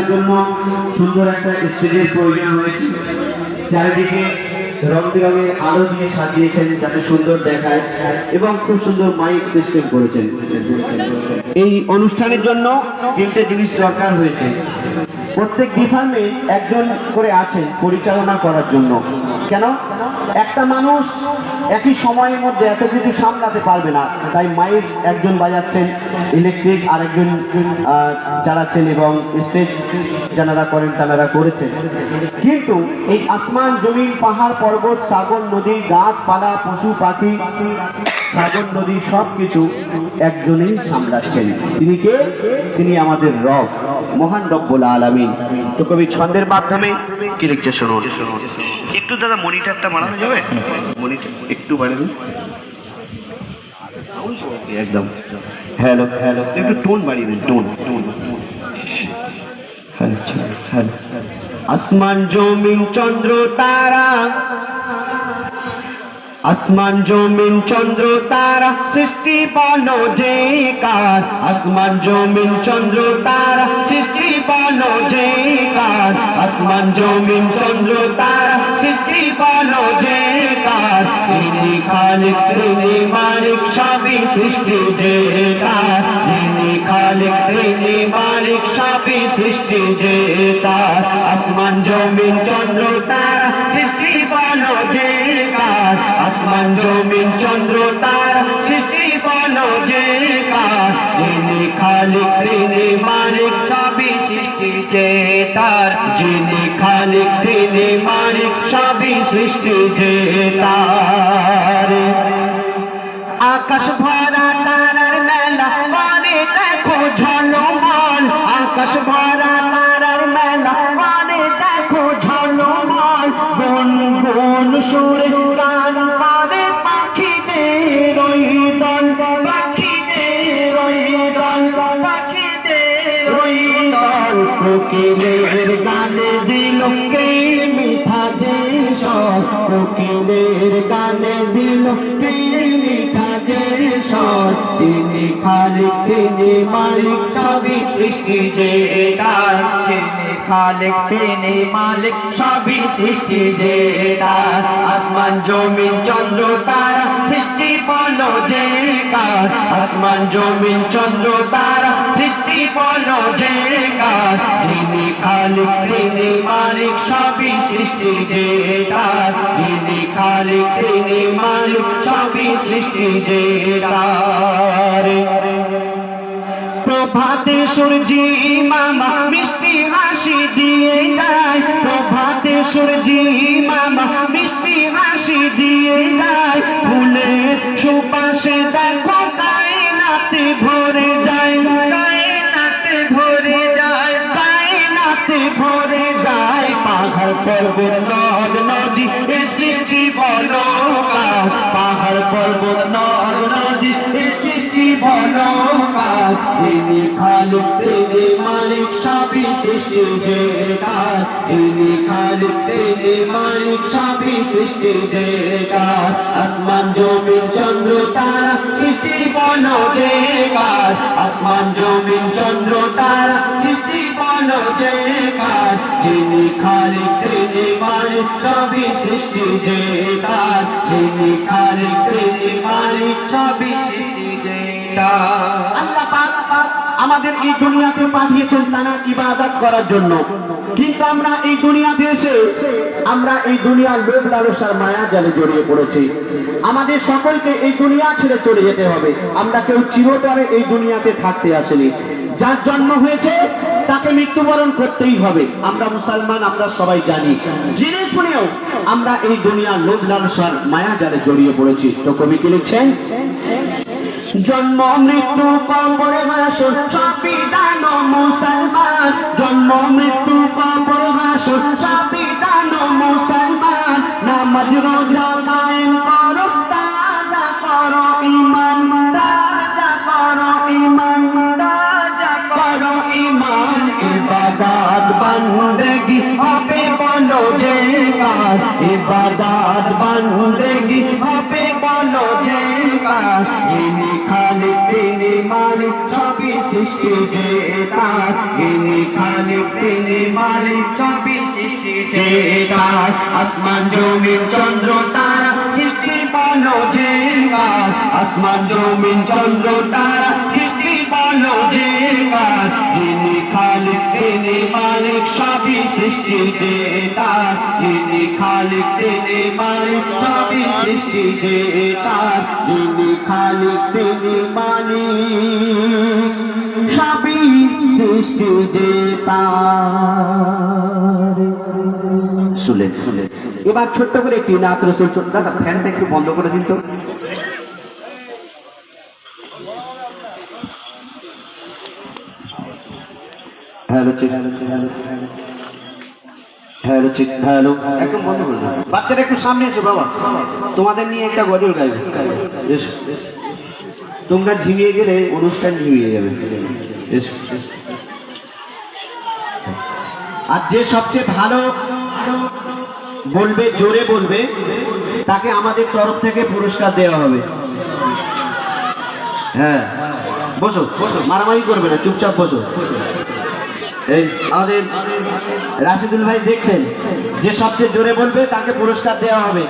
অনুষ্ঠানের জন্য সুন্দর একটা স্টেজের প্রয়োজন হয়েছে। চারিদিকে রং বেরঙের আলো দিয়ে সাজিয়েছেন যাতে সুন্দর দেখায় এবং খুব সুন্দর মাইক সিস্টেম করেছেন। এই অনুষ্ঠানের জন্য তিনটে জিনিস দরকার হয়েছে। প্রত্যেক ডিপার্টমেন্ট একজন করে আছেন পরিচালনা করার জন্য। কেন? একটা মানুষ একই সময়ের মধ্যে এত কিছু সামলাতে পারবে না, তাই মাইক একজন বাজাচ্ছেন, ইলেকট্রিক আরেকজন চালাচ্ছেন এবং স্টেজ যারা করেন তারা করেছেন। কিন্তু এই আসমান জমিন পাহাড় পর্বত সাগর নদী গাছপালা পশু পাখি সাগর নদী সবকিছু একজনই সামলাচ্ছেন। তিনি কে? তিনি আমাদের রব, মহান রব্বুল আলামিন। তো কবি ছন্দের মাধ্যমে কি লিখছে শুনুন। একটু দাদা মনিটরটা বাড়ানো যাবে? মনিটর একটু বাড়িয়ে দিন একদম। হ্যালো হ্যালো, একটু টোন বাড়িয়ে দিন, টোন টোন। হ্যালো। আসমান জমিন চন্দ্র তারা, আসমান জমিন চন্দ্র তারা সৃষ্টি বলো যে কার। আসমান জমিন চন্দ্র তারা সৃষ্টি বলো যে কার। আসমান জমিন চন্দ্র তারা সৃষ্টি বলো যে কার। তিনি খালিক তিনি মালিক সবই সৃষ্টি যে কার। তিনি খালিক তিনি মালিক সবই সৃষ্টি যে তার। আসমান জমিন চন্দ্র তারা সৃষ্টি বলো যে কার। আসমান জমিন চন্দ্র তারা সৃষ্টি বলো যে কার। যিনি খালিক তিনি মালিক সবই সৃষ্টি যে তার। যিনি খালিক তিনি মালিক সবই সৃষ্টি যে তার। আকাশ ভরা তারার মেলা মানে দেখো ঝলমল। আকাশ ভরা তারার মেলা মানে দেখো ঝলমল। বন বন সুরে গান পারে পাখিদের ওই দল। পাখিদের ওই দল, পাখিদের ওই দল। কোকিলের গানে দিল কে মিঠা যে স্বর। কোকিলের গানে দিল কে মিঠা যে স্বর। যিনি খালিক তিনি মালিক সবই সৃষ্টি যে তার। যিনি খালিক তিনি মালিক সবই সৃষ্টি যে তার। আসমান জমিন চন্দ্র তারা সৃষ্টি বলো যে কার। আসমান জমিন চন্দ্র তারা সৃষ্টি বলো যে কার। যিনি খালিক তিনি মালিক সবই সৃষ্টি যে তার। যিনি খালিক তিনি মালিক সবই সৃষ্টি যে তার। প্রভাতে সূর্যি মামা মিষ্টি হাসি দিয়ে যায়। প্রভাতে সূর্যি মামা মিষ্টি হাসি দিয়ে যায়। ফুলে সুপাশে দেখো কায়নাতে ভরে যায়। কায়নাতে ভরে যায়, কায়নাতে ভরে যায়। পাহাড় পর্বত নদ নদী এ সৃষ্টি বলো কার। পাহাড় পর্বত নদ নদী এ সৃষ্টি বলো কার। যিনি খালিক তিনি মালিক সবই সৃষ্টি যে তার। যিনি খালিক তিনি মালিক সবই সৃষ্টি যে তার। আসমান জমিন চন্দ্র তারা সৃষ্টি বলো যে কার। আসমান জমিন চন্দ্র তারা সৃষ্টি বলো যে কার। যিনি খালিক তিনি মালিক সবই সৃষ্টি যে তার। যিনি খালিক তিনি মালিক সবই সৃষ্টি যে তার। আল্লাহ পাক আমাদের এই দুনিয়াতে পাঠিয়েছেন তারা ইবাদত করার জন্য। কিন্তু আমরা এই দুনিয়াতে এসে আমরা এই দুনিয়ার লোভ লালসার মায়া জালে জড়িয়ে পড়েছি। আমাদের সকলকে এই দুনিয়া ছেড়ে চলে যেতে হবে। আমরা কেউ চিরতরে এই দুনিয়াতে থাকতে আসেনি। যার জন্ম হয়েছে তাকে মৃত্যুবরণ করতেই হবে। আমরা মুসলমান, আমরা সবাই জানি। জেনে শুনেও আমরা এই দুনিয়ার লোভ লালসার মায়া জালে জড়িয়ে পড়েছি। তো কবি কি লিখছেন? জন্ম মৃত্যু কবর হাসর সবই জানো মুসলমান। জন্ম মৃত্যু কবর হাসর সবই জানো মুসলমান। নামাজ রোজা কায়েম করো, তাজা করো ঈমান। তাজা করো ঈমান, তাজা করো ঈমান। ইবাদত বন্দেগি হবে বলো যে কার। ইবাদত বন্দেগি হবে বলো যে কার। যিনি খালিক তিনি মালিক সবই সৃষ্টি যে তার, যিনি খালিক তিনি মালিক সবই সৃষ্টি যে তার। আসমান জমিন চন্দ্র তারা সৃষ্টি বলো যে কার, আসমান জমিন চন্দ্র তারা সৃষ্টি বলো যে কার। যিনি খালিক তিনি মালিক সবই সৃষ্টি যে তার, যিনি খালিক তিনি মালিক সবই সৃষ্টি যে তার, যিনি খালিক তিনি মালিক সবই সৃষ্টি যে তার। শুনলেন শুনলেন। এবার ছোট্ট করে একটি নাত রসুল, দাদা ফ্যানটা একটু বন্ধ করে দিন তো। হ্যালো হ্যালো হ্যালো, একদম বন্ধ করে দিন। বাচ্চারা একটু সামনে এসো বাবা, তোমাদের নিয়ে একটা গজল গাইবে। তোমরা ঝিমিয়ে গেলে অনুষ্ঠান ঝিমিয়ে যাবে। আর যে সবচেয়ে ভালো বলবে, জোরে বলবে, তাকে আমাদের তরফ থেকে পুরস্কার দেওয়া হবে। হ্যাঁ বসো বসো, মারামারি করবে না, চুপচাপ বসো। এই আমাদের রাশিদুল ভাই দেখছেন, যে সবচেয়ে জোরে বলবে তাকে পুরস্কার দেওয়া হবে।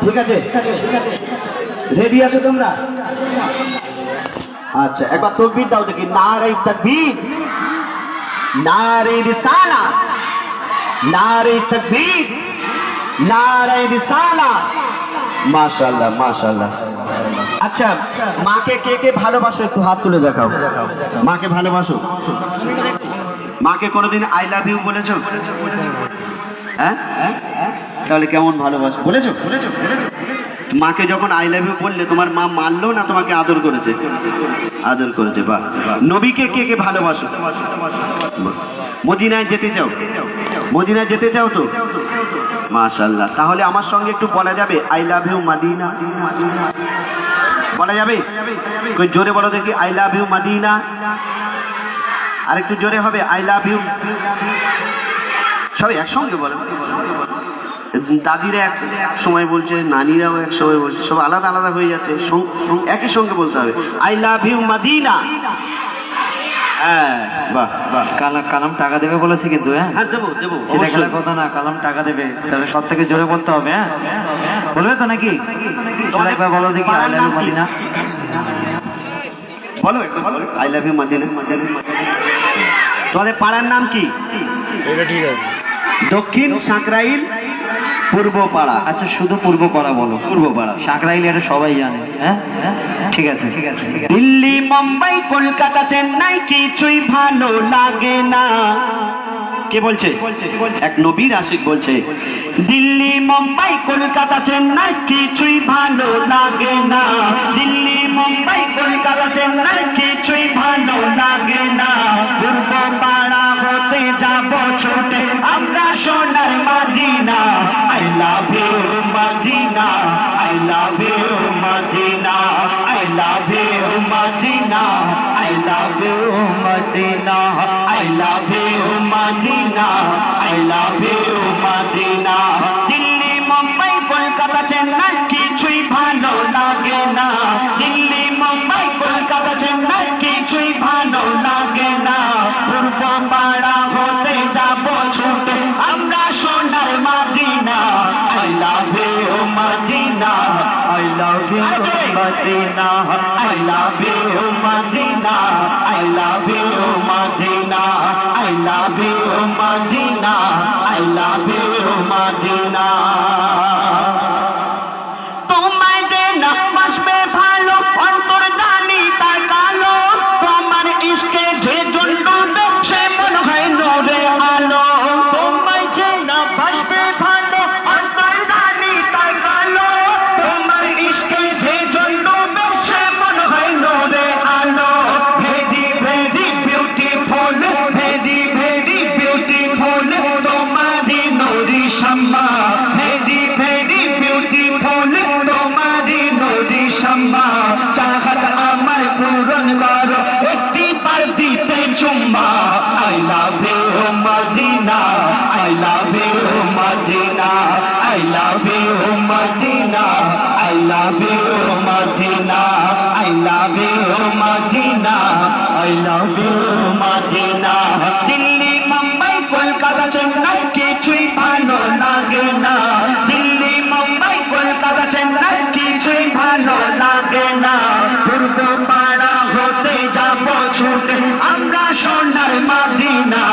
ঠিক আছে, রেডি আছো তোমরা? আচ্ছা, একবার তাকবীর দাও দেখি। নারে তাকবীর, নারে রিসালাত, নারে তাকবীর, নারে রিসালাত। মাশাআল্লাহ মাশাআল্লাহ। আচ্ছা, মাকে কে কে ভালোবাসো একটু হাত তুলে দেখাও। মাকে ভালোবাসো? মাকে কোনোদিন আই লাভ ইউ বলেছো? হ্যাঁ, তাহলে কেমন ভালোবাসো? বলেছো? মাকে যখন আই লাভ ইউ বললে তোমার মা মানলো না তোমাকে আদর করেছে? আদর করেছে, বাহ। নবীকে কে কে ভালোবাসো? মদিনায় যেতে চাও? মদিনায় যেতে চাও তো? মাশাআল্লাহ। তাহলে আমার সঙ্গে একটু বলা যাবে আই লাভ ইউ মদিনা? বলা যাবে? জোরে বলো দেখি, আই লাভ ইউ মদিনা। আর একটু জোরে হবে, আই লাভ ইউ। সবাই একসঙ্গে বলো। দাদিরা এক সময় বলছে, নানিরাও এক সময় বলছে, সব আলাদা আলাদা হয়ে যাচ্ছে, একই সঙ্গে বলতে হবে, আই লাভ ইউ মদিনা। হ্যাঁ, বাহ বাহ। কালাম টাকা দেবে বলেছে কিন্তু। হ্যাঁ দেবো দেবো, সেটা খেলার কথা না, কালাম টাকা দেবে, তাহলে সব থেকে জোরে বলতে হবে। হ্যাঁ বলবে তো নাকি? একবার বলো দেখি, আই লাভ ইউ মদিনা। বলো একটু, বলো আই লাভ ইউ মদিনা। তোমাদের পাড়ার নাম কি? এটা ঠিক আছে। দক্ষিণ সাঁকরাইল, পূর্ব পাড়া। আচ্ছা, শুধু পূর্ব পাড়া বলো। পূর্ব পাড়া, সাঁকরাইল এটা সবাই জানে। হ্যাঁ ঠিক আছে ঠিক আছে। দিল্লি মুম্বাই কলকাতা চেন্নাই কিছুই ভালো লাগে না। কে বলছে? এক নবীর আশিক বলছে, দিল্লি মুম্বাই কলকাতা চেন্নাই কিছুই ভালো লাগে না। দিল্লি মুম্বাই কলকাতা চেন্নাই কিছুই ভালো লাগে না। পূর্ব পাড়া হতে যাব ছুটে আমরা সোনার Medina. I love you Medina, I love you Medina, I love you Medina, I love you Medina, I love you Medina, I love you Medina. Delhi Mumbai Kolkata Chennai কিছুই ভালো লাগে না। দিল্লি মুম্বাই কলকাতা চেন্নাই কিছুই ভালো লাগে না। পূর্ব পাড়া হতে যাব ছুটে আমরা সোনার Medina. I love you Medina, I love you Medina, I love you Medina, I love you Medina, I love you Medina, I love you Medina. তোমায় যে না বাসবে ভালো, অন্তর্দানি তার কালো। তোমার ইশকে যে জ্বলবে সে মনে হয় নূরে আলো। তোমায় যে না বাসবে ভালো, অন্তর্দানি তার কালো। তোমার ইশকে যে জ্বলবে সে মনে হয় নূরে আলো। Very very beautiful, very very beautiful তোমারি নুরি শাম্মা। ভেরি ভেরি বিউটিফুল তোমারি নুরি শাম্মা। চাহত আমার পূরণ করো একটি বার দিতে চুম্মা। I love you Medina, I love you Medina, I love you Medina, I love you Medina, I love you Madina. I love you Madina Delhi Mumbai Kolkata Chennai কিছুই ভালো লাগে না দিল্লি মুম্বাই কলকাতা চেন্নাই কিছুই ভালো লাগে না পূর্ব পাড়া হতে যাব ছুটে আমরা সোনার Medina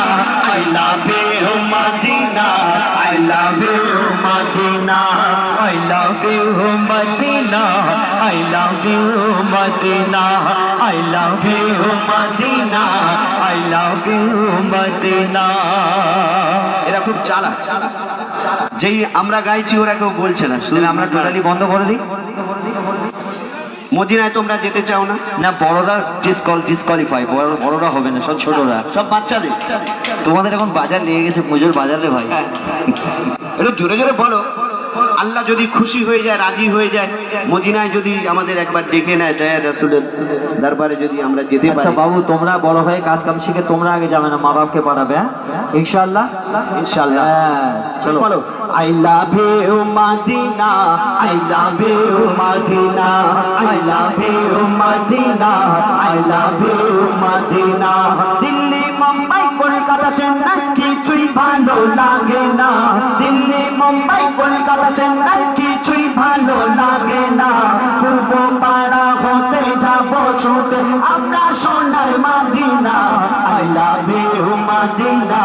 I love you Madina I love you Madina I love you Madina I love you Madina I love you Madina I love you Madina এরা খুব চালাক যেই আমরা গাইছি ওরা কেউ বলছে না শুধু আমরা টোটালি বন্ধ করে দিই মদিনায় তোমরা যেতে চাও না না বড়রা ডিসকোয়ালিফাই বড়রা হবে না সব ছোটরা সব বাচ্চাদের তোমাদের এখন বাজার লেগে গেছে পুজোর বাজার রে ভাই একটু জোরে জোরে বলো আল্লাহ যদি খুশি হয়ে যায় রাজি হয়ে যায় মদিনায় যদি আমাদের একবার ডেকে নেয় দয়া রাসূলের দরবারে যদি আমরা যেতে আচ্ছা পারি বাবু তোমরা বড় হয়ে কাজ কাম শিখে তোমরা আগে যাবে না মা বাপকে পাঠাবে হ্যাঁ ইনশাআল্লাহ ইনশাআল্লাহ চলো বলো I love you Madina I love you Madina I love you Madina I love you Madina Delhi Mumbai Kolkata Chennai কিছুই ভালো লাগে না দিল্লি মুম্বাই কলকাতা চেন্নাই কিছুই ভালো লাগে না পূর্ব পাড়া হতে যাব ছুটে আমরা সোনার Medina I love you Madina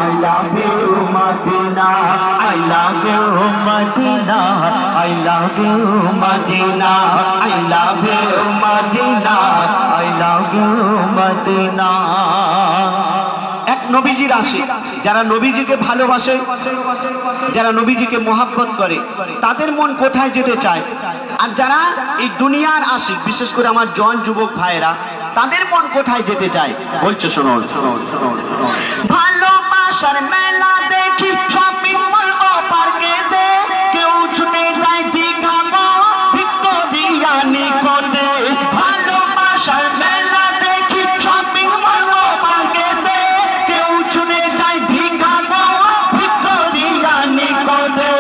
I love you Madina I love you Madina I love you Madina I love you Madina I love you Madina এক নবীজির আশিক যারা নবীজিকে ভালোবাসে যারা নবীজিকে মহব্বত করে তাদের মন কোথায় যেতে চায় আর যারা এই দুনিয়ার আশিক বিশেষ করে আমার জন যুবক ভাইয়েরা তাদের মন কোথায় যেতে চায় বলছে শুনুন ভালোবাসার মেলা দেখি শপিং মল ও পার্কে দে কেউ ছুটে যায় দীঘা ভিক্টোরিয়ানি কোটে ভালোবাসার মেলা দেখি শপিং মল ও পার্কে দে কেউ ছুটে যায় দীঘা ভিক্টোরিয়ানি কোটে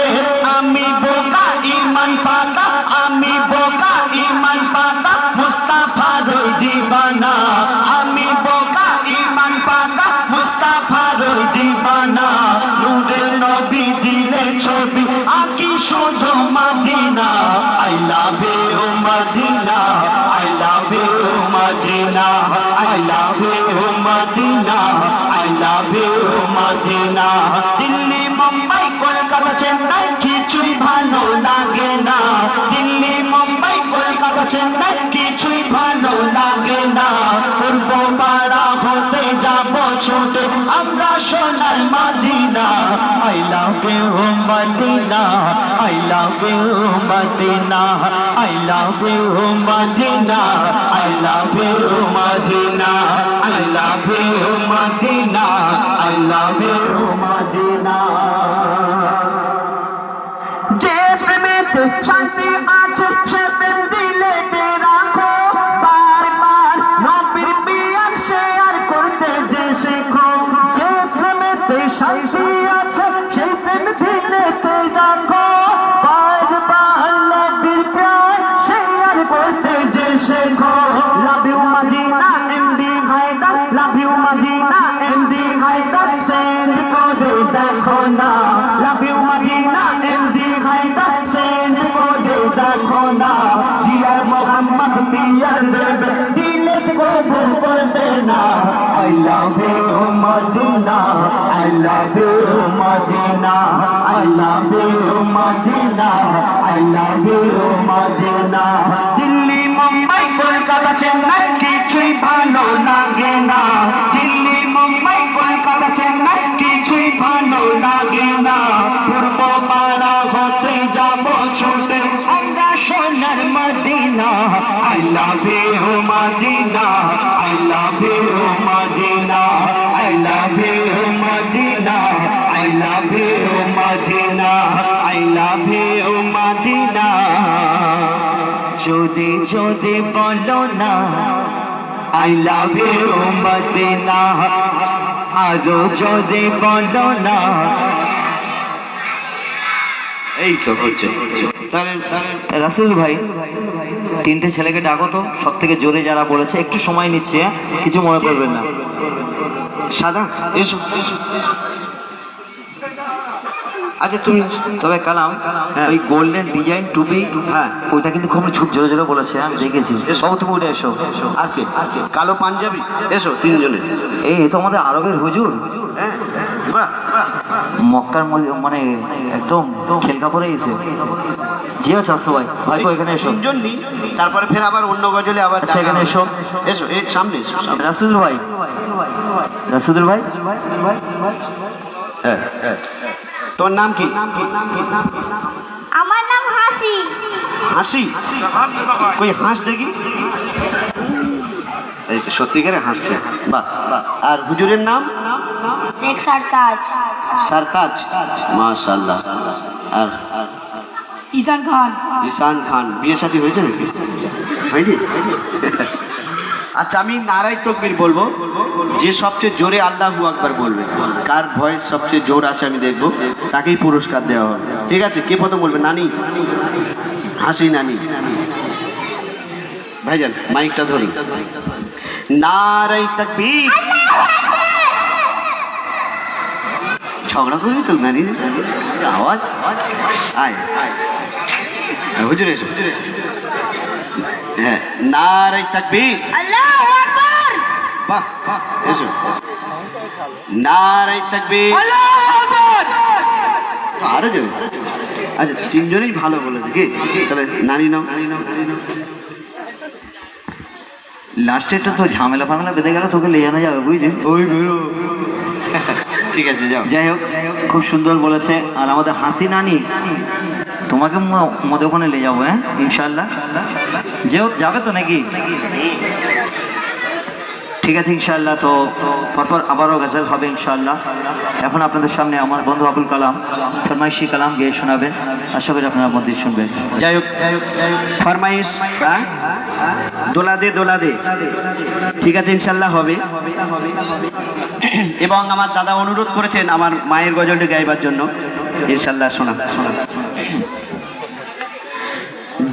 আমি বোকা ইমান পাতা আমি বোকা ইমান পাতা মুস্তাফার দিবানা আমি বোকা ইমান পাতা মুস্তাফার দিবানা নূরের নবী দিলে ছবি আকি শুধু Medina I love you Madina I love you Madina I love you Madina I love you Madina Delhi Mumbai Kolkata Chennai কিছুই ভালো লাগে না দিল্লি মুম্বাই কলকাতা চেন্নাই কিছুই ভালো লাগে না পূর্ব পাড়া হতে যাব ছুটে আমরা সোনার Medina I love you Madina I love you Madina I love you Madina I love you Madina I love you Madina I love you Madina যে প্রেমেতে শান্তি আছে সে প্রেম দিলে রাখো বারবার নবীর বিয়ার শেয়ার করতে যে শেখো যে প্রেমেতে শান্তি আছে সেই প্রেম দিলে রাখো বারবার নবীর প্রাণ শেয়ার করতে যে শেখো love you Medina MD Haider love you Medina MD Haider send করে দেখো না love you Medina MD Haider send করে দেখো না ডিয়ার মোহাম্মদ পিয়ার দেবে দিলে কবুল করবে না I love you Madina I love you Madina I love you Madina I love you Madina Delhi Mumbai Kolkata Chennai কিছুই ভালো লাগে না দিল্লি মুম্বাই কলকাতা চেন্নাই কিছুই ভালো লাগে না পূর্ব পাড়া হতে যাব ছুটে আমরা সোনার Medina I love you Madina I love you Madina I love you Madina I love you Madina I love you Madina যদি যদি বলো না I love you Madina আরো যদি বলো না এই তো হচ্ছে। তাহলে রাসেল ভাই, তিনটে ছেলেকে ডাকো তো, সব থেকে জোরে যারা বলেছে। একটু সময় নিচ্ছে, কিছু মনে করবেন না। সাদা এসো এসো। আচ্ছা তুমি তবে কালাম, ওই গোল্ডেন ডিজাইন টুপি, হ্যাঁ ওইটা কিন্তু খুব জোরে জোরে বলেছে, আমি দেখেছি। সব তুমি উঠে এসো। আর কে? কালো পাঞ্জাবি এসো তিনজনে। এই তো আমাদের আরবের হুজুর, হ্যাঁ বাহ, মক্কার মানে একদম খেলকা পরে গেছে। জিও চাচ্ছ ভাই, ভাইপো এখানে এসো। তিনজন নি, তারপরে ফের আবার অন্য গজলে আবার। আচ্ছা এখানে এসো। এসো এই সামনে এসো। রাসুল ভাই, রাসুদুল ভাই, হ্যাঁ হ্যাঁ। তোমার নাম কি? আমার নাম হাসি। হাসি? কই হাঁস দেখি। এই তো সত্যিকারে হাসছে, বাহ। আর হুজুরের নাম? শেখ সরতাজ। সরতাজ, মাশাআল্লাহ। আর ঈশান খান। ঈশান খান। বিয়ে শাদী হয়েছে নাকি? হয়নি? আচ্ছা আমি নারাই তকবীর বলবো, যে সবচেয়ে জোরে আল্লাহু আকবার বলবে, কার ভয়েস সবচেয়ে জোর আছে আমি দেখবো, তাকেই পুরস্কার দেওয়া হবে। ঠিক আছে, কে প্রথম বলবে? নানি, হাসি নানি। ভাইজান মাইকটা ধরুন। নারাই তকবীর। ঝগড়া করবি তো নানি, আওয়াজ। আয় হুজুর এসো। হ্যাঁ নারাই তাকবীর। আল্লাহু আকবার। বাহ বাহ, এসো। নারাই তাকবীর। আল্লাহু আকবার। আরো যাবে। আচ্ছা তিনজনেই ভালো বলেছে কি? তাহলে নানি নাও। লাস্টেরটা তো ঝামেলা ফামেলা বেঁধে গেল, তোকে নিয়ে জানা যাবে, বুঝলি? ওই গুরু। ঠিক আছে যাও। যাই হোক, খুব সুন্দর বলেছে। আর আমাদের হাসি নানি, তোমাকে মধ্যে ওখানে নিয়ে যাবো, হ্যাঁ ইনশাল্লাহ। যে হোক, যাবে তো নাকি? ঠিক আছে ইনশাল্লাহ। তো পরপর আবারও গজল হবে ইনশাল্লাহ। এখন আপনাদের সামনে আমার বন্ধু আবুল কালাম ফরমাইশি কালাম গেয়ে শোনাবেন, আশা করি আপনারা মন দিয়ে শুনবেন। যাই হোক, ফরমাইশ দোলা দে দোলা দে। ঠিক আছে ইনশাল্লাহ হবে। এবং আমার দাদা অনুরোধ করেছেন আমার মায়ের গজলটি গাইবার জন্য, ইনশাল্লাহ শোনা শোনা।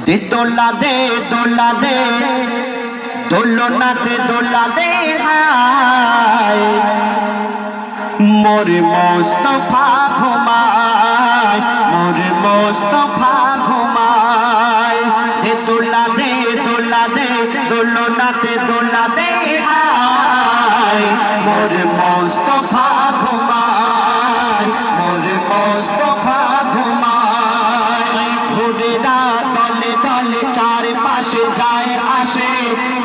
দে দোলা দে দোলা দে, দোলনাতে দোলা দে হায়, মোর মোস্তফা ঘুমায়, মোর মোস্তফা ঘুমায়। দে দোলা দে দোলা দে, দোলনাতে দোলা দে হায়, মোর মোস্তফা ঘুমায়, মোর মোস্তফা ঘুমায়। ঘুরেরা দলে দলে চারপাশে যায় আসে,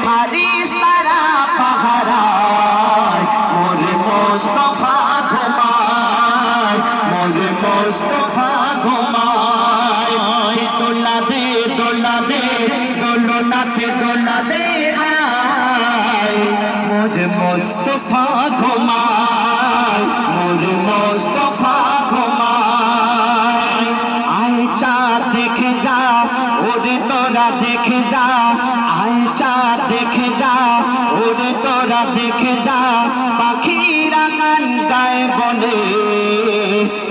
ফারিস্তারা পাহারায়, মোর মোস্তফা ঘুমায়, মোর মোস্তফা ঘুমায়। দোলা দে দোলা দে, দোলনাতে দোলা দে হায়, মোর মোস্তফা ঘুমায়, মোর মোস্তফা ঘুমায়। আয় চাঁদ দেখে যা, ওরে তোরা দেখে যা, আয় চাঁদ দেখে যা, ওরে তোরা দেখে যা, পাখিরা গান গায় বলে,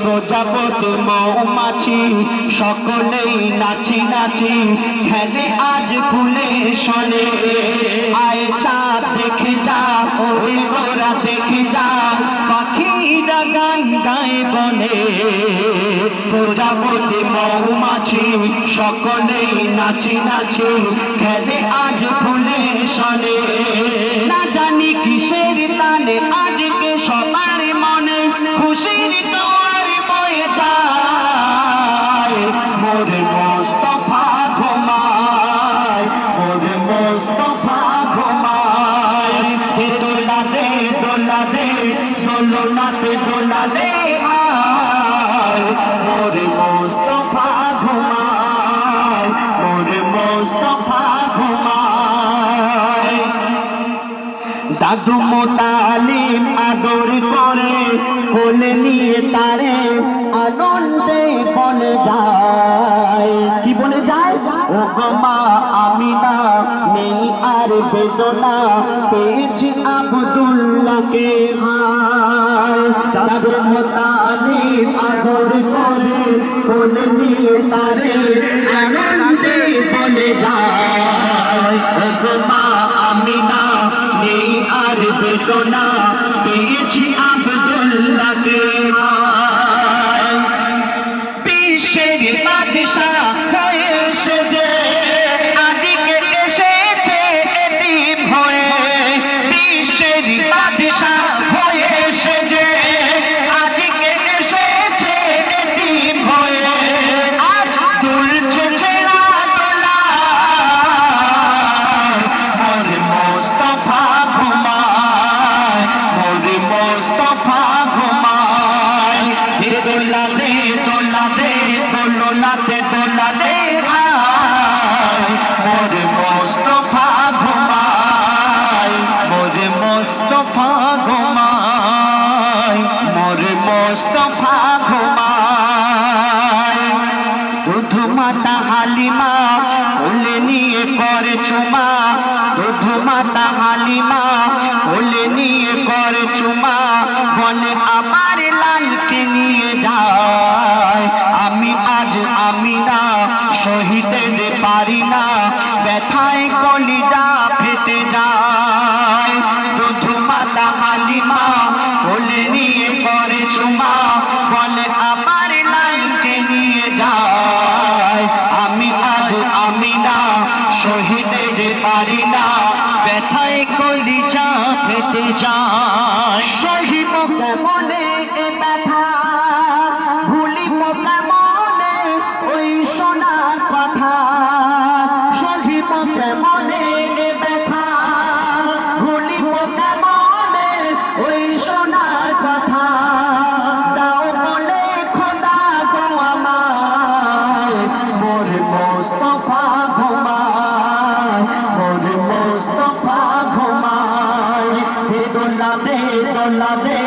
প্রজাপতি মৌমাছি সকলেই নাচি নাচি খেলে আজ ফুলে শোনে। আয় চাঁদ দেখে যা, ওরে তোরা দেখে যা, পাখিরা গান গায় বলে, প্রজাপতি মৌমাছি সকলেই নাচি নাচি খেলে আজ ফুলে শোনে। না জানি কিসের টানে আজকে সবার মনে খুশির জোয়ার বয়ে যায়, মোর মোস্তফা ঘুমায়, মোর মোস্তফা ঘুমায়। দোলা দে দোলা দে, দোলনাতে দোলা দে হায়, মোর মোস্তফা ঘুমায়, মোর মোস্তফা ঘুমায়। দাদু মোতালিম আদর করে কোলে নিয়ে তারে আনন্দে বলে যায়। কি বলে যায়? ও গো মা আমিনা, নেই আর বেদনা, পেয়েছি আব্দুল্লাহকে হায়। তাদের মোতালিব আদর করে কোলে নিয়ে তারে আনন্দে বলে যায় ওগো মা আমিনা নেই আর বেদনা পেয়েছি আব্দুল্লাহকে বিশ্বের বাদশাহ হয়ে এসেছে আজকে এসেছে এতিম হয়ে বিশ্বের বাদশাহ হয়ে এসেছে আজকে এসেছে এতিম হয়ে আর দুলছে ছেঁড়া দোলা মোর মোস্তফা ঘুমায় মোর মোস্তফা ঘুমায় দোলাতে দোলাতে দোলাতে দোলাতে হায় মোর মোস্তফা ঘুমায় মোর মোস্তফা ঘুমায় মোর মোস্তফা ঘুমায় দুধু মাতা হালিমা কোলে নিয়ে করে চুমা দুধু মাতা হালিমা কোলে নিয়ে করে চুমা বলে আমার লালকে নিয়ে যায় আমি আজ আমি না সহিতে যে পারি না ব্যথায় কলিজা ফেটে যায় দুধু মাতা হালিমা কোলে নিয়ে করে চুমা বলে আমার লালকে নিয়ে যায় আমি আজ আমি না সহিতে যে পারি না ব্যথায় কলিজা ফেটে যায় সহিব কেমনে এ ব্যথা ভুলিব কেমনে ওই সোনার কথা সহিব কেমনে এ ব্যথা ভুলিব কেমনে ওই সোনার কথা দাও বলে খোদা গো আমায় মোর মোস্তফা ঘুমায় মোর মোস্তফা ঘুমায় হে দোলাতে দোলাতে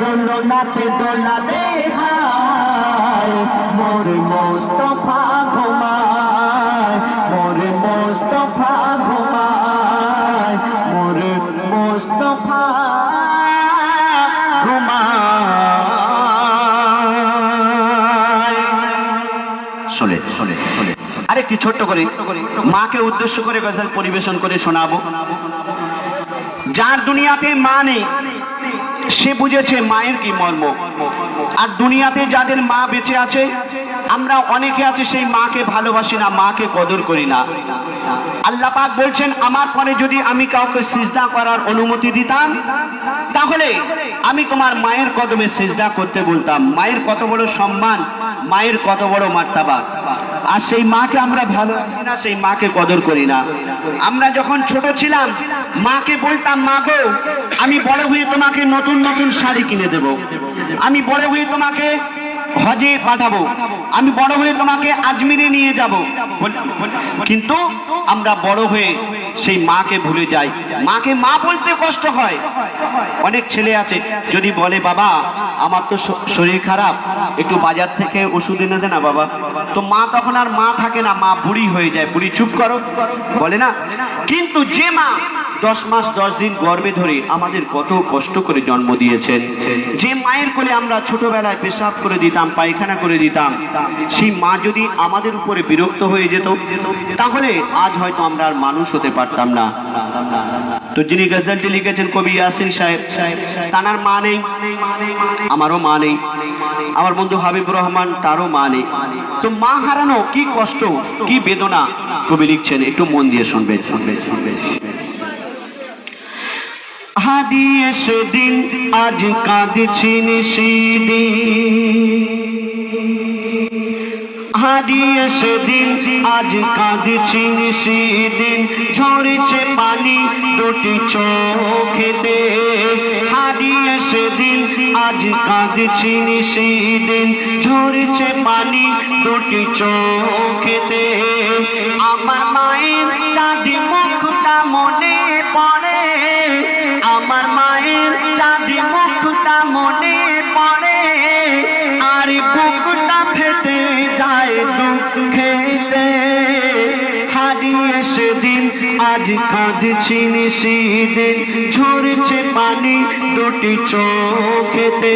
দোলাতে দোলাতে হায় মোর মোস্তফা ঘুমায় মোর মোস্তফা ঘুমায় মোর মোস্তফা ঘুমায় শোনে শোনে শোনে আরেকটি ছোট্ট করে মাকে উদ্দেশ্য করে গজল পরিবেশন করে শোনাবো যার দুনিয়াতে মা নেই সে বুঝেছে মায়ের কি মর্ম আর দুনিয়াতে যাদের মা বেঁচে আছে আমরা অনেকে আছে সেই মাকে ভালোবাসি না মাকে কদর করি না আল্লাহ পাক বলছেন আমার পরে যদি আমি কাউকে সিজদা করার অনুমতি দিতাম তাহলে আমি তোমার মায়ের কদমে সিজদা করতে বলতাম মায়ের কত বড় সম্মান মায়ের কত বড় মার্তাবা আর সেই মাকে আমরা ভালোবাসি না সেই মাকে কদর করি না আমরা যখন ছোট ছিলাম মাকে বলতাম মা গো আমি বড় হয়ে তোমাকে নতুন নতুন শাড়ি কিনে দেব আমি বড় হয়ে তোমাকে হজে পাঠাবো আমি বড় হয়ে তোমাকে আজমিরে নিয়ে যাব কিন্তু আমরা বড় হয়ে সেই মাকে ভুলে যাই মাকে মা বলতে কষ্ট হয় অনেক ছেলে আছে যদি বলে বাবা আমার তো শরীর খারাপ একটু বাজার থেকে ওষুধ এনে দে না বাবা তো মা তখন আর মা থাকে না মা বুড়ি হয়ে যায় বুড়ি চুপ করো বলে না কিন্তু যে মা 10 মাস 10 দিন গর্ভে ধরে আমাদের কত কষ্ট করে জন্ম দিয়েছেন যে মায়ের কোলে আমরা ছোটবেলায় পেশাব করে দিতাম পায়খানা করে দিতাম সেই মা যদি আমাদের উপরে বিরক্ত হয়ে যেত তাহলে আজ হয়তো আমরা আর মানুষ হতে পারতাম না তো যিনি গজলটি লিখেছেন কবি ইয়াসিন সাহেব তার মা নেই আমারও মা নেই আমার বন্ধু হাবিবুর রহমান তারও মা নেই তো মা হারানো কি কষ্ট কি বেদনা কবি লিখছেন একটু মন দিয়ে শুনবেন শুনবেন শুনবেন হারিয়ে সেদিন আজ কাঁদছি সেদিন হারিয়ে সেদিন আজ কাঁদছি সেদিন ঝরেছে পানি দুটি চোখেতে হারিয়ে সেদিন আজ কাঁদছি সেদিন ঝরেছে পানি দুটি চোখেতে আমার মায়ের চাঁদি মুখটা মনে পড়ে আমার মায়ের চাঁদি মুখটা মনে পড়ে আর বুকটা ফেটে যায় দুঃখেতে হারিয়ে সেদিন আজ কাঁদছি নিশিদিন ঝরছে পানি দুটি চোখেতে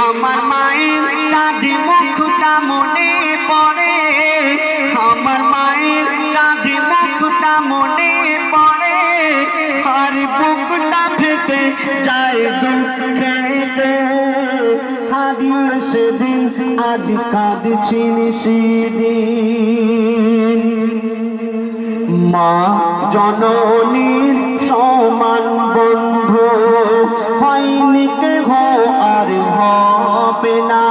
আমার মায়ের চাঁদি মুখটা মনে পড়ে আমার মায়ের চাঁদি মুখটা মনে পড়ে আর বুকটা ফেটে যায় দুঃখেতে হারিয়ে সেদিন আজ কাঁদছি নিশিদিন মা জননীর সমান বন্ধু হয়নি কেহ আর হবে না